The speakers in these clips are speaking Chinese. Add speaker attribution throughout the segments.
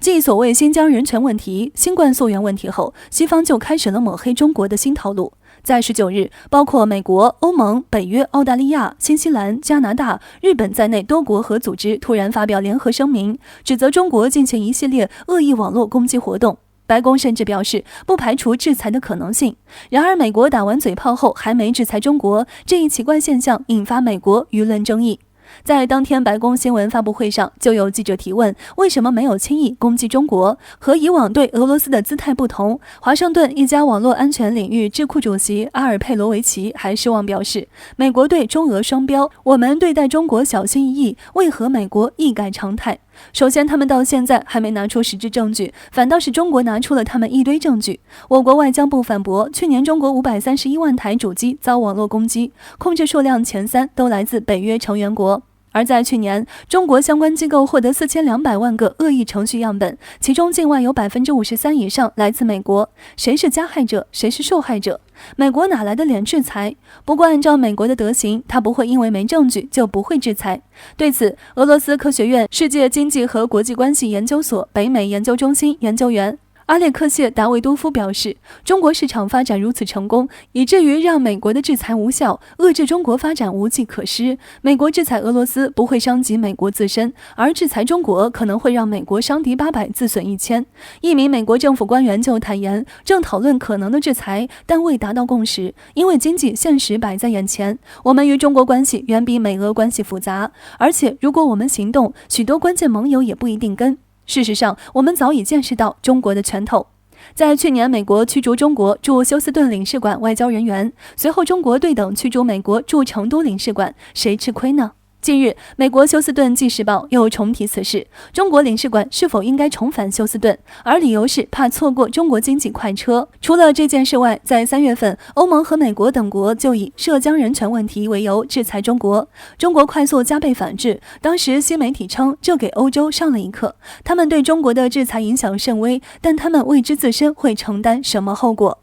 Speaker 1: 继所谓新疆人权问题、新冠溯源问题后，西方就开始了抹黑中国的新套路。在19日，包括美国、欧盟、北约、澳大利亚、新西兰、加拿大、日本在内多国和组织突然发表联合声明，指责中国进行一系列恶意网络攻击活动。白宫甚至表示不排除制裁的可能性。然而，美国打完嘴炮后还没制裁中国，这一奇怪现象引发美国舆论争议。在当天白宫新闻发布会上，就有记者提问，为什么没有轻易攻击中国？和以往对俄罗斯的姿态不同，华盛顿一家网络安全领域智库主席阿尔佩罗维奇还失望表示，美国对中俄双标，我们对待中国小心翼翼，为何美国一改常态？首先，他们到现在还没拿出实质证据，反倒是中国拿出了他们一堆证据。我国外交部反驳，去年中国531万台主机遭网络攻击，控制数量前3都来自北约成员国。而在去年，中国相关机构获得4200万个恶意程序样本，其中境外有53%以上来自美国。谁是加害者，谁是受害者？美国哪来的脸制裁？不过按照美国的德行，他不会因为没证据就不会制裁。对此，俄罗斯科学院世界经济和国际关系研究所北美研究中心研究员阿列克谢·达维多夫表示，中国市场发展如此成功，以至于让美国的制裁无效，遏制中国发展无计可施。美国制裁俄罗斯不会伤及美国自身，而制裁中国可能会让美国伤敌800，自损1000。一名美国政府官员就坦言，正讨论可能的制裁，但未达到共识，因为经济现实摆在眼前。我们与中国关系远比美俄关系复杂，而且如果我们行动，许多关键盟友也不一定跟。事实上，我们早已见识到中国的拳头。在去年，美国驱逐中国驻休斯顿领事馆外交人员，随后中国对等驱逐美国驻成都领事馆，谁吃亏呢？近日，美国休斯顿纪事报又重提此事，中国领事馆是否应该重返休斯顿，而理由是怕错过中国经济快车。除了这件事外，在3月份，欧盟和美国等国就以涉疆人权问题为由制裁中国。中国快速加倍反制，当时新媒体称这给欧洲上了一课，他们对中国的制裁影响甚微，但他们未知自身会承担什么后果。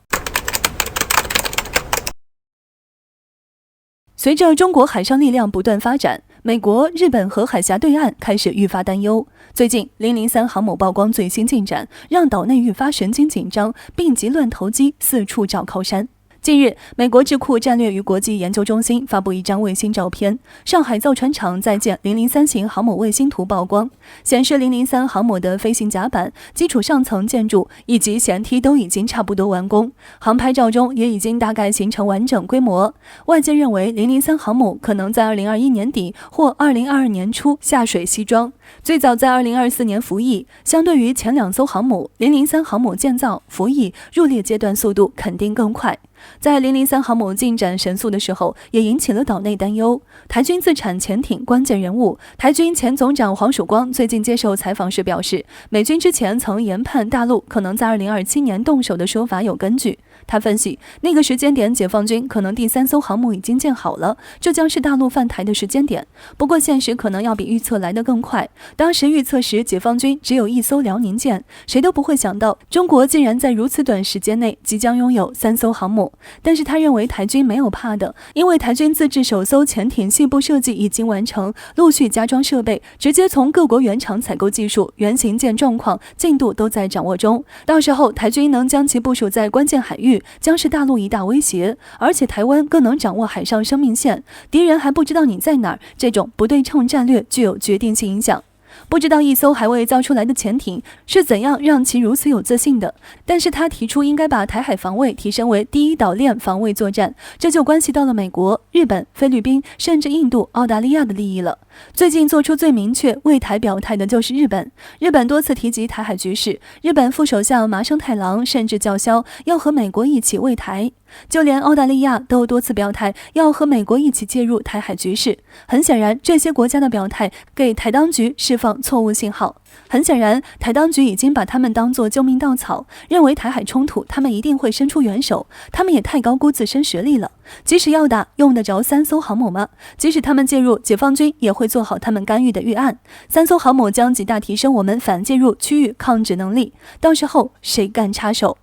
Speaker 1: 随着中国海上力量不断发展，美国、日本和海峡对岸开始愈发担忧。最近003航母曝光最新进展，让岛内愈发神经紧张，病急乱投机，四处找靠山。近日，美国智库战略与国际研究中心发布一张卫星照片，上海造船厂在建003型航母卫星图曝光，显示003航母的飞行甲板、基础上层建筑以及舷梯都已经差不多完工，航拍照中也已经大概形成完整规模。外界认为003航母可能在2021年底或2022年初下水西装，最早在2024年服役。相对于前2艘航母，003航母建造、服役、入列阶段速度肯定更快。在003航母进展神速的时候，也引起了岛内担忧。台军自产潜艇关键人物台军前总长黄曙光最近接受采访时表示，美军之前曾研判大陆可能在2027年动手的说法有根据。他分析，那个时间点解放军可能第3艘航母已经建好了，这将是大陆犯台的时间点。不过现实可能要比预测来得更快。当时预测时，解放军只有1艘辽宁舰，谁都不会想到中国竟然在如此短时间内即将拥有3艘航母。但是他认为台军没有怕的，因为台军自制首艘潜艇细部设计已经完成，陆续加装设备，直接从各国原厂采购技术、原型舰状况、进度都在掌握中。到时候台军能将其部署在关键海域，将是大陆一大威胁。而且台湾更能掌握海上生命线，敌人还不知道你在哪儿，这种不对称战略具有决定性影响。不知道一艘还未造出来的潜艇是怎样让其如此有自信的，但是他提出应该把台海防卫提升为第一岛链防卫作战，这就关系到了美国、日本、菲律宾甚至印度、澳大利亚的利益了。最近做出最明确为台表态的就是日本，日本多次提及台海局势，日本副首相麻生太郎甚至叫嚣要和美国一起为台。就连澳大利亚都多次表态要和美国一起介入台海局势。很显然，这些国家的表态给台当局释放错误信号。很显然，台当局已经把他们当作救命稻草，认为台海冲突他们一定会伸出援手，他们也太高估自身实力了。即使要打，用得着3艘航母吗？即使他们介入，解放军也会做好他们干预的预案。3艘航母将极大提升我们反介入区域抗止能力，到时候谁敢插手？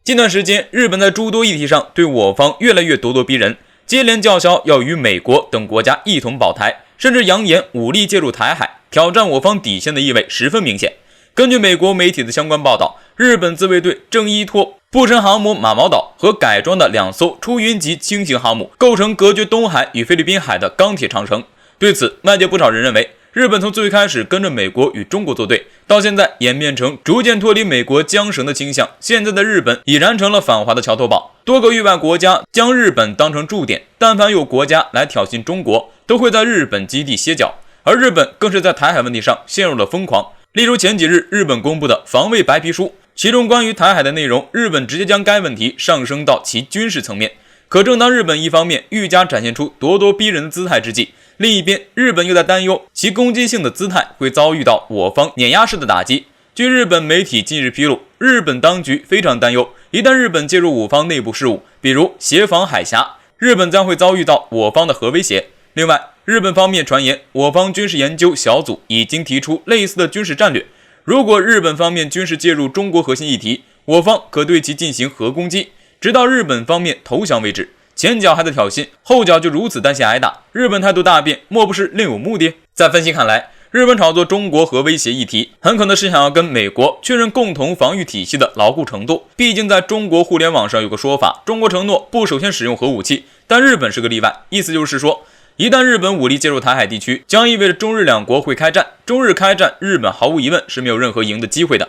Speaker 2: 近段时间，日本在诸多议题上对我方越来越咄咄逼人，接连叫嚣要与美国等国家一同保台，甚至扬言武力介入台海，挑战我方底线的意味十分明显。根据美国媒体的相关报道，日本自卫队正依托布城航母马毛岛和改装的2艘出云级轻型航母，构成隔绝东海与菲律宾海的钢铁长城。对此，外界不少人认为，日本从最开始跟着美国与中国作对，到现在演变成逐渐脱离美国缰绳的倾向，现在的日本已然成了反华的桥头堡。多个域外国家将日本当成驻点，但凡有国家来挑衅中国，都会在日本基地歇脚，而日本更是在台海问题上陷入了疯狂。例如前几日日本公布的防卫白皮书，其中关于台海的内容，日本直接将该问题上升到其军事层面。可正当日本一方面愈加展现出咄咄逼人的姿态之际，另一边日本又在担忧其攻击性的姿态会遭遇到我方碾压式的打击。据日本媒体近日披露，日本当局非常担忧，一旦日本介入我方内部事务，比如协防海峡，日本将会遭遇到我方的核威胁。另外，日本方面传言，我方军事研究小组已经提出类似的军事战略，如果日本方面军事介入中国核心议题，我方可对其进行核攻击，直到日本方面投降为止。前脚还在挑衅，后脚就如此担心挨打，日本态度大变，莫不是另有目的？在分析看来，日本炒作中国核威胁议题，很可能是想要跟美国确认共同防御体系的牢固程度。毕竟在中国互联网上有个说法，中国承诺不首先使用核武器，但日本是个例外，意思就是说，一旦日本武力介入台海地区，将意味着中日两国会开战，中日开战，日本毫无疑问是没有任何赢的机会的。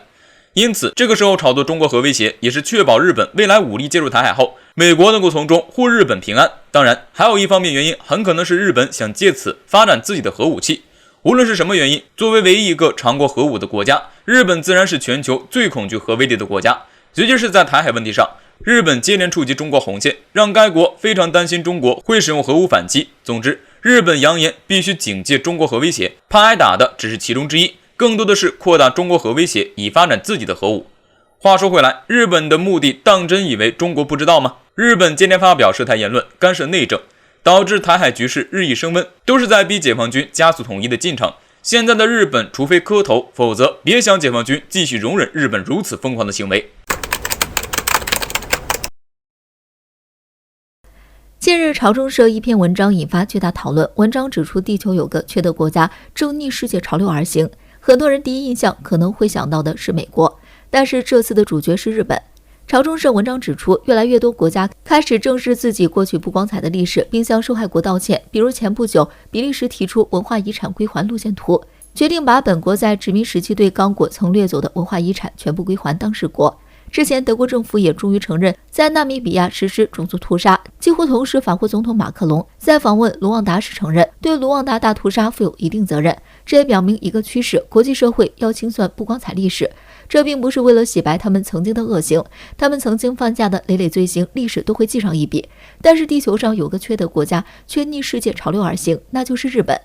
Speaker 2: 因此，这个时候炒作中国核威胁，也是确保日本未来武力介入台海后，美国能够从中护日本平安。当然，还有一方面原因，很可能是日本想借此发展自己的核武器。无论是什么原因，作为唯一一个尝过核武的国家，日本自然是全球最恐惧核威力的国家。尤其是在台海问题上，日本接连触及中国红线，让该国非常担心中国会使用核武反击。总之，日本扬言必须警戒中国核威胁，怕挨打的只是其中之一，更多的是扩大中国核威胁，以发展自己的核武。话说回来，日本的目的当真以为中国不知道吗？日本接连发表涉台言论，干涉内政，导致台海局势日益升温，都是在逼解放军加速统一的进程。现在的日本除非磕头，否则别想解放军继续容忍日本如此疯狂的行为。
Speaker 3: 近日，朝中社一篇文章引发巨大讨论。文章指出，地球有个缺德国家正逆世界潮流而行。很多人第一印象可能会想到的是美国，但是这次的主角是日本。朝中社文章指出，越来越多国家开始正视自己过去不光彩的历史，并向受害国道歉。比如前不久，比利时提出文化遗产归还路线图，决定把本国在殖民时期对刚果曾掠走的文化遗产全部归还当事国。之前，德国政府也终于承认在纳米比亚实施种族屠杀。几乎同时，法国总统马克龙在访问卢旺达时承认对卢旺达大屠杀负有一定责任。这也表明一个趋势：国际社会要清算不光彩历史。这并不是为了洗白他们曾经的恶行，他们曾经犯下的累累罪行，历史都会记上一笔。但是地球上有个缺德国家却逆世界潮流而行，那就是日本。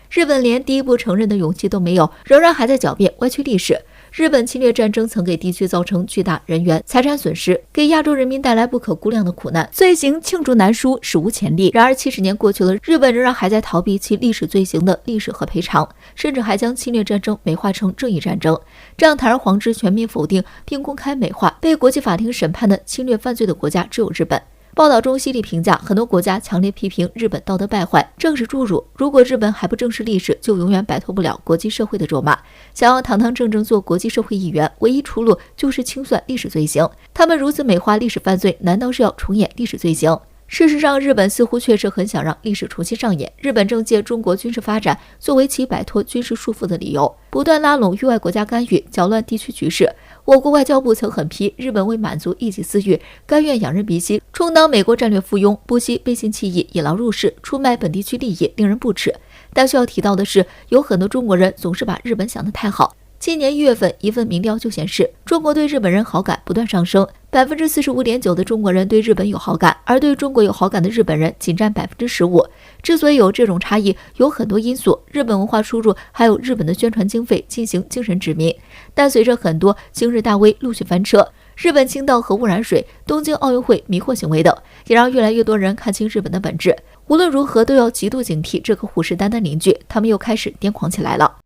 Speaker 3: 日本连第一步承认的勇气都没有，仍然还在狡辩歪曲历史。日本侵略战争曾给地区造成巨大人员、财产损失，给亚洲人民带来不可估量的苦难，罪行罄竹难书，史无前例。然而70年过去了，日本仍然还在逃避其历史罪行的历史和赔偿，甚至还将侵略战争美化成正义战争，这样堂而皇之全面否定并公开美化被国际法庭审判的侵略犯罪的国家只有日本。报道中犀利评价，很多国家强烈批评日本道德败坏、政治侏儒。如果日本还不正视历史，就永远摆脱不了国际社会的咒骂。想要堂堂正正做国际社会一员，唯一出路就是清算历史罪行。他们如此美化历史犯罪，难道是要重演历史罪行？事实上，日本似乎确实很想让历史重新上演。日本正借中国军事发展作为其摆脱军事束缚的理由，不断拉拢域外国家干预，搅乱地区局势。我国外交部曾狠批日本为满足一己私欲，甘愿仰人鼻息，充当美国战略附庸，不惜背信弃义，引狼入室，出卖本地区利益，令人不齿。但需要提到的是，有很多中国人总是把日本想得太好。今年1月份，一份民调就显示，中国对日本人好感不断上升，45.9%的中国人对日本有好感，而对中国有好感的日本人仅占15%。之所以有这种差异，有很多因素，日本文化输入还有日本的宣传经费进行精神殖民。但随着很多今日大 V 陆续翻车，日本倾倒核污染水、东京奥运会迷惑行为等，也让越来越多人看清日本的本质。无论如何，都要极度警惕这个虎视眈眈邻居，他们又开始癫狂起来了。